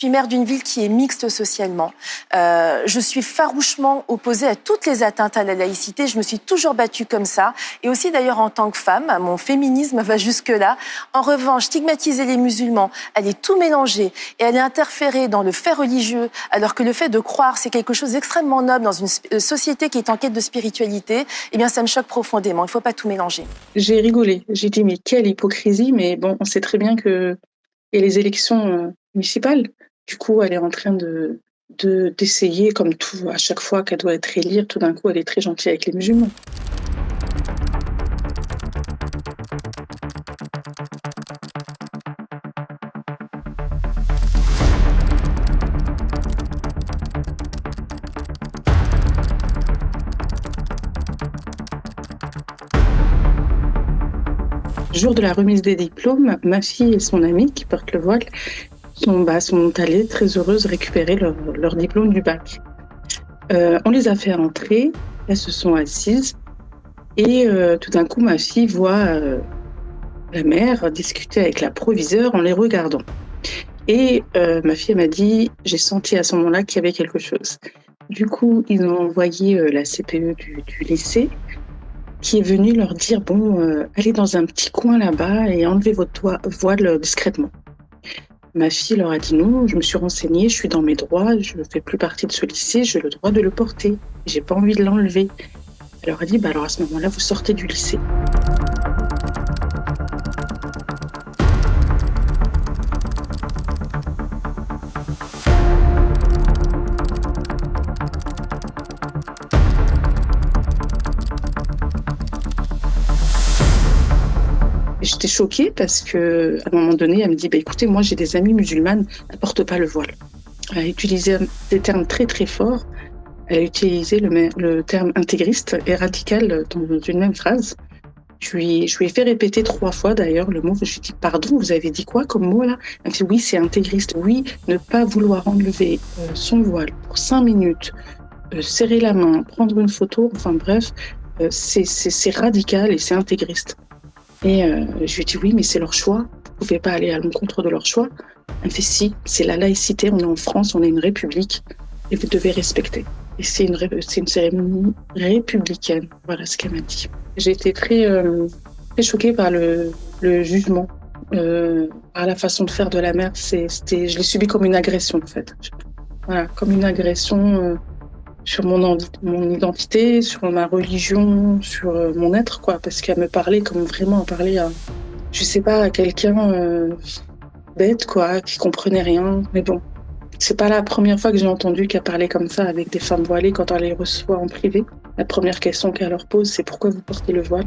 Je suis maire d'une ville qui est mixte socialement. Je suis farouchement opposée à toutes les atteintes à la laïcité. Je me suis toujours battue comme ça. Et aussi d'ailleurs en tant que femme, mon féminisme va jusque-là. En revanche, stigmatiser les musulmans, aller tout mélanger et aller interférer dans le fait religieux, alors que le fait de croire, c'est quelque chose d'extrêmement noble dans une société qui est en quête de spiritualité, eh bien ça me choque profondément. Il ne faut pas tout mélanger. J'ai rigolé. J'ai dit, mais quelle hypocrisie. Mais bon, on sait très bien que et les élections municipales. Du coup, elle est en train d'essayer, comme tout, à chaque fois qu'elle doit être élire, tout d'un coup, elle est très gentille avec les musulmans. Le jour de la remise des diplômes, ma fille et son amie qui portent le voile sont allées très heureuses récupérer leur diplôme du bac. On les a fait entrer, elles se sont assises et tout d'un coup ma fille voit la mère discuter avec la proviseure en les regardant. Et ma fille m'a dit, j'ai senti à ce moment-là qu'il y avait quelque chose. Du coup, ils ont envoyé la CPE du lycée qui est venue leur dire, allez dans un petit coin là-bas et enlevez votre voile discrètement. Ma fille leur a dit non, je me suis renseignée, je suis dans mes droits, je ne fais plus partie de ce lycée, j'ai le droit de le porter. J'ai pas envie de l'enlever. Elle leur a dit, alors à ce moment-là, vous sortez du lycée. J'étais choquée parce qu'à un moment donné, elle me dit, écoutez, moi j'ai des amies musulmanes, elles ne portent pas le voile. Elle a utilisé des termes très très forts. Elle a utilisé le terme intégriste et radical dans une même phrase. Je lui ai fait répéter 3 fois d'ailleurs le mot. Je lui ai dit, pardon, vous avez dit quoi comme mot là? Elle me dit, oui, c'est intégriste. Oui, ne pas vouloir enlever son voile pour 5 minutes, serrer la main, prendre une photo, enfin bref, c'est radical et c'est intégriste. Et je lui ai dit, oui, mais c'est leur choix. Vous ne pouvez pas aller à l'encontre de leur choix. Elle me fait, si, c'est la laïcité, on est en France, on est une république et vous devez respecter. Et c'est une cérémonie républicaine. Voilà ce qu'elle m'a dit. J'ai été très choquée par le jugement, par la façon de faire de la mère. Je l'ai subi comme une agression, en fait. Voilà, comme une agression sur mon identité, sur ma religion, sur mon être, quoi. Parce qu'elle me parlait comme vraiment parler à, je sais pas, à quelqu'un bête, quoi, qui comprenait rien. Mais bon. C'est pas la première fois que j'ai entendu qu'elle parlait comme ça avec des femmes voilées quand on les reçoit en privé. La première question qu'elle leur pose, c'est pourquoi vous portez le voile ?